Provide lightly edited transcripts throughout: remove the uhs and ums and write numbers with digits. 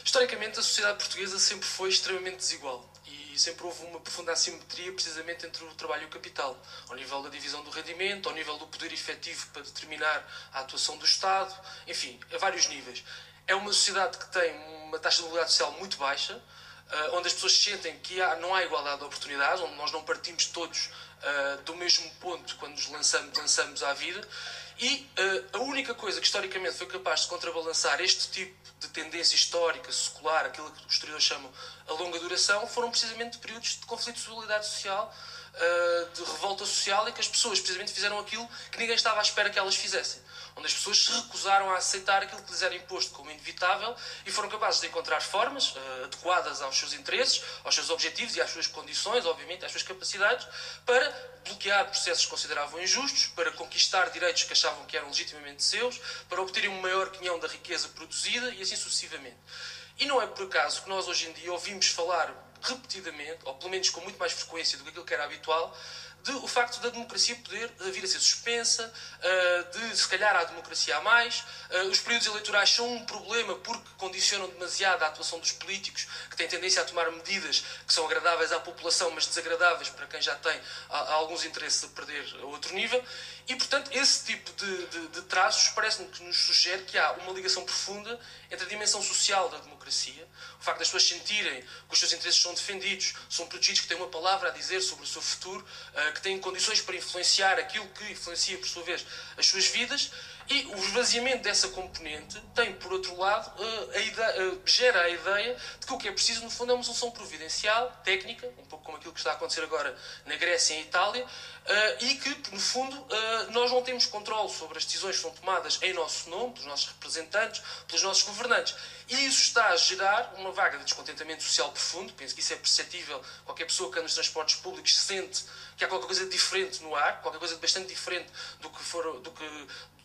Historicamente, a sociedade portuguesa sempre foi extremamente desigual e sempre houve uma profunda assimetria precisamente entre o trabalho e o capital, ao nível da divisão do rendimento, ao nível do poder efetivo para determinar a atuação do Estado, enfim, a vários níveis. É uma sociedade que tem uma taxa de mobilidade social muito baixa, onde as pessoas sentem que não há igualdade de oportunidades, onde nós não partimos todos do mesmo ponto quando nos lançamos à vida. E a única coisa que historicamente foi capaz de contrabalançar este tipo de tendência histórica, secular, aquilo que os historiadores chamam a longa duração, foram precisamente períodos de conflitualidade social, de revolta social, em que as pessoas precisamente fizeram aquilo que ninguém estava à espera que elas fizessem. Onde as pessoas se recusaram a aceitar aquilo que lhes era imposto como inevitável e foram capazes de encontrar formas adequadas aos seus interesses, aos seus objetivos e às suas condições, obviamente, às suas capacidades, para bloquear processos que consideravam injustos, para conquistar direitos que achavam que eram legitimamente seus, para obterem um maior quinhão da riqueza produzida e assim sucessivamente. E não é por acaso que nós hoje em dia ouvimos falar repetidamente, ou pelo menos com muito mais frequência do que aquilo que era habitual, o facto da democracia poder vir a ser suspensa, de se calhar há democracia a mais. Os períodos eleitorais são um problema porque condicionam demasiado a atuação dos políticos, que têm tendência a tomar medidas que são agradáveis à população, mas desagradáveis para quem já tem alguns interesses a perder a outro nível. E, portanto, esse tipo de traços parece-me que nos sugere que há uma ligação profunda entre a dimensão social da democracia, o facto das pessoas sentirem que os seus interesses são defendidos, são protegidos, que têm uma palavra a dizer sobre o seu futuro, que têm condições para influenciar aquilo que influencia, por sua vez, as suas vidas, e o esvaziamento dessa componente tem, por outro lado, gera a ideia de que o que é preciso, no fundo, é uma solução providencial, técnica, um pouco como aquilo que está a acontecer agora na Grécia e em Itália, e que, no fundo, nós não temos controle sobre as decisões que são tomadas em nosso nome, pelos nossos representantes, pelos nossos governantes. E isso está a gerar uma vaga de descontentamento social profundo. Penso que isso é perceptível. Qualquer pessoa que anda nos transportes públicos sente que há qualquer coisa diferente no ar, qualquer coisa bastante diferente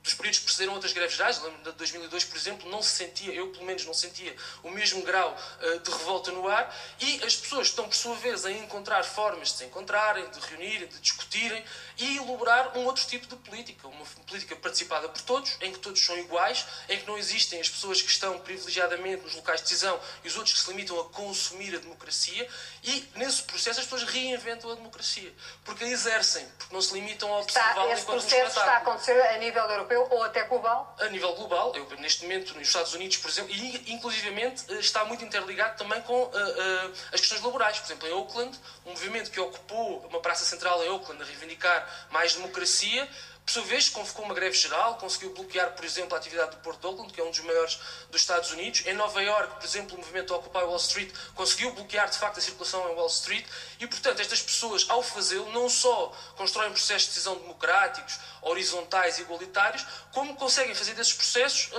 dos períodos que precederam outras greves gerais. Lembro de 2002, por exemplo, não se sentia, eu pelo menos não sentia o mesmo grau de revolta no ar, e as pessoas estão, por sua vez, a encontrar formas de se encontrarem, de reunirem, de discutirem e elaborar um outro tipo de política, uma política participada por todos, em que todos são iguais, em que não existem as pessoas que estão privilegiadamente nos locais de decisão e os outros que se limitam a consumir a democracia, e nesse processo as pessoas reinventam a democracia, porque a exercem, porque não se limitam a observá-la. Esse processo está a acontecer a nível europeu ou até global? A nível global, neste momento nos Estados Unidos, por exemplo, e inclusivamente está muito interligado também com as questões laborais. Por exemplo, em Oakland, um movimento que ocupou uma praça central em Oakland a reivindicar mais democracia, por sua vez, convocou uma greve geral, conseguiu bloquear, por exemplo, a atividade do Porto de Oakland, que é um dos maiores dos Estados Unidos. Em Nova Iorque, por exemplo, o movimento Occupy Wall Street conseguiu bloquear, de facto, a circulação em Wall Street. E, portanto, estas pessoas, ao fazê-lo, não só constroem processos de decisão democráticos, horizontais e igualitários, como conseguem fazer desses processos,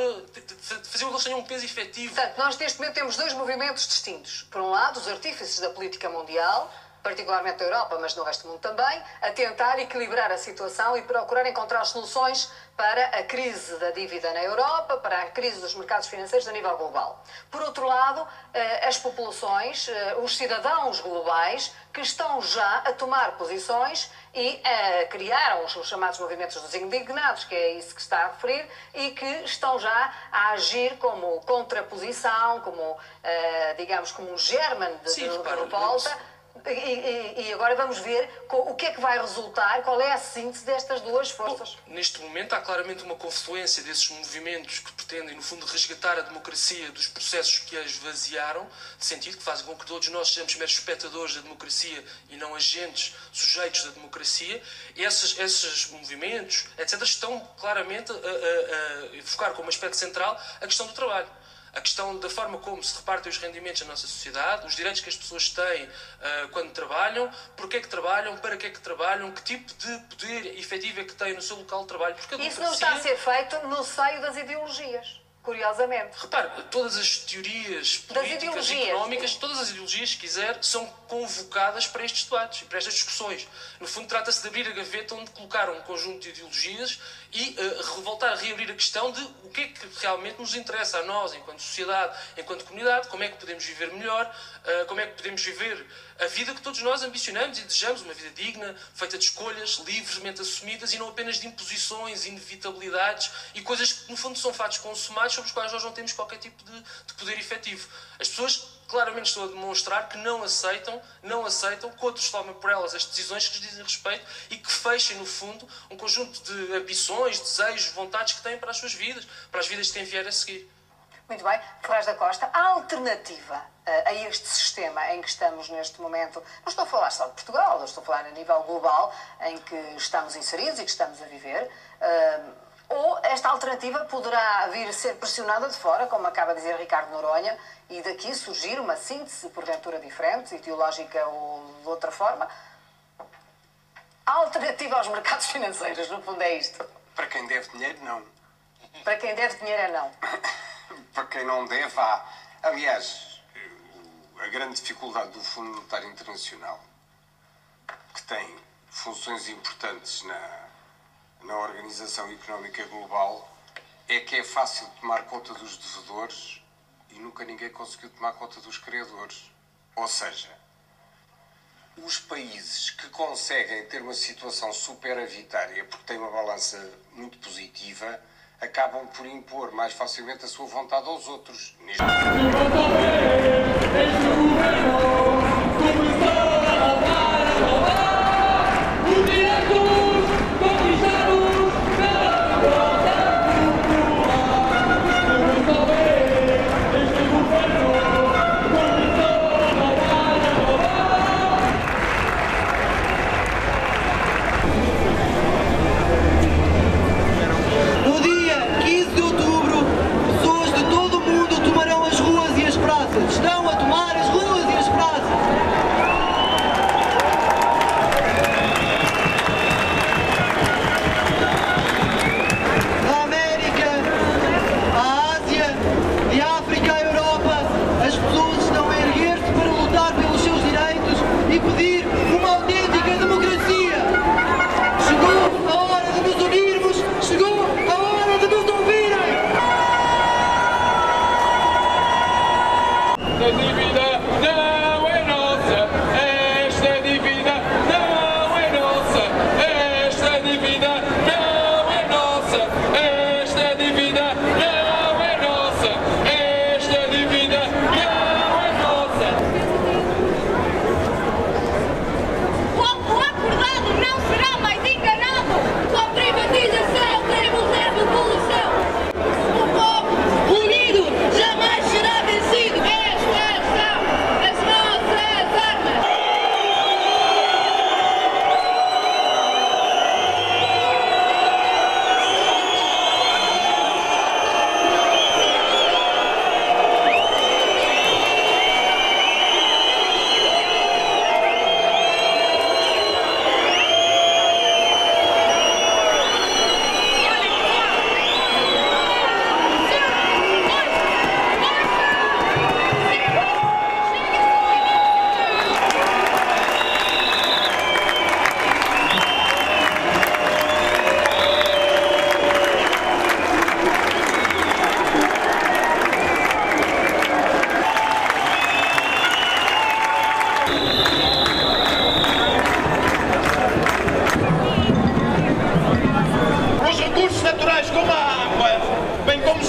fazer com que eles tenham um peso efetivo. Portanto, nós neste momento temos dois movimentos distintos. Por um lado, os artífices da política mundial, particularmente da Europa, mas no resto do mundo também, a tentar equilibrar a situação e procurar encontrar soluções para a crise da dívida na Europa, para a crise dos mercados financeiros a nível global. Por outro lado, as populações, os cidadãos globais, que estão já a tomar posições e criaram os chamados movimentos dos indignados, que é isso que está a referir, e que estão já a agir como contraposição, como, digamos, como um germen de revolta. E agora vamos ver o que é que vai resultar, qual é a síntese destas duas forças. Bom, neste momento há claramente uma confluência desses movimentos que pretendem, no fundo, resgatar a democracia dos processos que a esvaziaram, de sentido que fazem com que todos nós sejamos meros espectadores da democracia e não agentes, sujeitos da democracia. E esses movimentos, etc., estão claramente a focar como aspecto central a questão do trabalho. A questão da forma como se repartem os rendimentos na nossa sociedade, os direitos que as pessoas têm quando trabalham, porquê é que trabalham, para que é que trabalham, que tipo de poder efetivo é que têm no seu local de trabalho. Porque isso não está a ser feito no seio das ideologias, curiosamente. Repare, todas as teorias políticas e económicas, todas as ideologias, se quiser, são convocadas para estes debates e para estas discussões. No fundo, trata-se de abrir a gaveta onde colocar um conjunto de ideologias e voltar a reabrir a questão de o que é que realmente nos interessa a nós, enquanto sociedade, enquanto comunidade, como é que podemos viver melhor, como é que podemos viver a vida que todos nós ambicionamos e desejamos, uma vida digna, feita de escolhas livremente assumidas e não apenas de imposições, inevitabilidades e coisas que, no fundo, são fatos consumados trabalhos sobre os quais nós não temos qualquer tipo de poder efetivo. As pessoas claramente estão a demonstrar que não aceitam que outros tomem por elas as decisões que lhes dizem respeito e que fechem, no fundo, um conjunto de ambições, desejos, vontades que têm para as suas vidas, para as vidas de quem vier a seguir. Muito bem. Ferraz da Costa, a alternativa a este sistema em que estamos neste momento, não estou a falar só de Portugal, eu estou a falar a nível global, em que estamos inseridos e que estamos a viver, ou esta alternativa poderá vir a ser pressionada de fora, como acaba de dizer Ricardo Noronha, e daqui surgir uma síntese, porventura diferente, ideológica ou de outra forma. A alternativa aos mercados financeiros, no fundo, é isto. Para quem deve dinheiro, não. Para quem deve dinheiro, é não. Para quem não deve, há. Aliás, a grande dificuldade do Fundo Monetário Internacional, que tem funções importantes na organização económica global, é que é fácil tomar conta dos devedores e nunca ninguém conseguiu tomar conta dos credores. Ou seja, os países que conseguem ter uma situação superavitária porque têm uma balança muito positiva acabam por impor mais facilmente a sua vontade aos outros.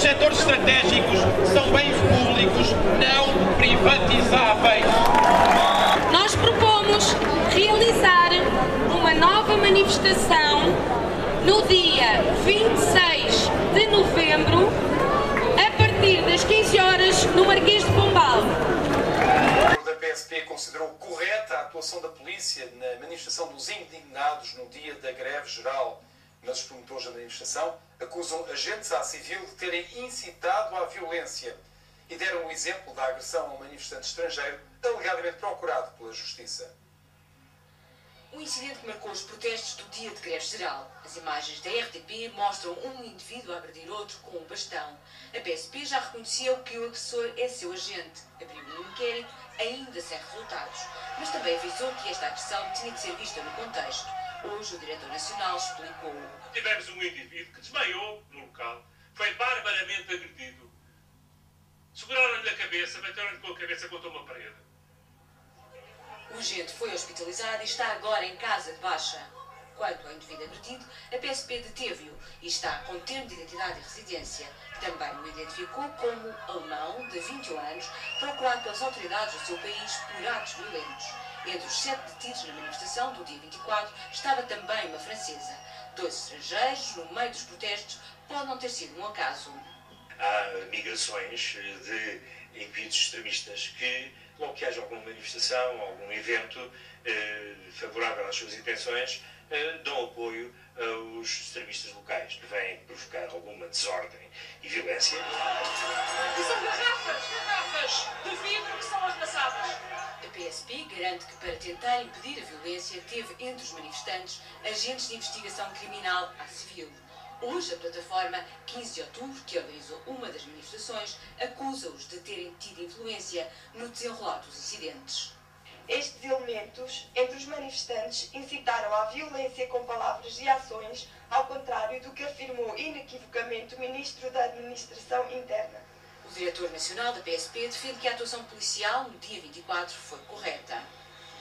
setores estratégicos são bens públicos não privatizáveis. Nós propomos realizar uma nova manifestação no dia 26 de novembro, a partir das 15 horas, no Marquês de Pombal. O da PSP considerou correta a atuação da polícia na manifestação dos indignados no dia da greve geral, mas os promotores da manifestação acusam agentes à civil de terem incitado à violência e deram o exemplo da agressão a um manifestante estrangeiro alegadamente procurado pela Justiça. O incidente que marcou os protestos do dia de greve geral. As imagens da RTP mostram um indivíduo a agredir outro com um bastão. A PSP já reconheceu que o agressor é seu agente. Abriu um inquérito, ainda sem resultados. Mas também avisou que esta agressão tinha de ser vista no contexto. Hoje o diretor nacional explicou. Tivemos um indivíduo que desmaiou no local, foi barbaramente agredido. Seguraram-lhe a cabeça, bateram-lhe com a cabeça contra uma parede. O agente foi hospitalizado e está agora em casa de baixa. Quanto ao indivíduo agredido, a PSP deteve-o e está com termo de identidade e residência. Também o identificou como alemão, de 21 anos, procurado pelas autoridades do seu país por atos violentos. Entre os 7 detidos na manifestação do dia 24 estava também uma francesa. 2 estrangeiros, no meio dos protestos, pode não ter sido um acaso. Há migrações de indivíduos extremistas que, logo que haja alguma manifestação, algum evento favorável às suas intenções, dão apoio aos extremistas locais, que vêm provocar alguma desordem e violência. E são garrafas de vidro que são arrasadas. A PSP garante que, para tentar impedir a violência, teve entre os manifestantes agentes de investigação criminal à civil. Hoje, a plataforma 15 de outubro, que organizou uma das manifestações, acusa-os de terem tido influência no desenrolar dos incidentes. Estes elementos, entre os manifestantes, incitaram à violência com palavras e ações, ao contrário do que afirmou inequivocamente o Ministro da Administração Interna. O diretor nacional da PSP defende que a atuação policial no dia 24 foi correta.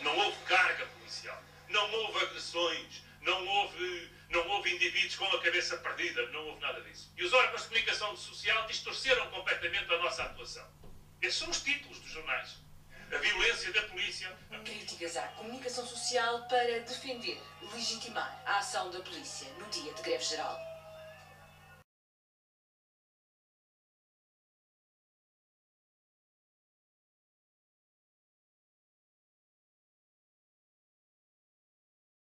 Não houve carga policial, não houve agressões, não houve indivíduos com a cabeça perdida, não houve nada disso. E os órgãos de comunicação social distorceram completamente a nossa atuação. Esses são os títulos dos jornais. A violência da polícia. Críticas à comunicação social para defender, legitimar a ação da polícia no dia de greve geral.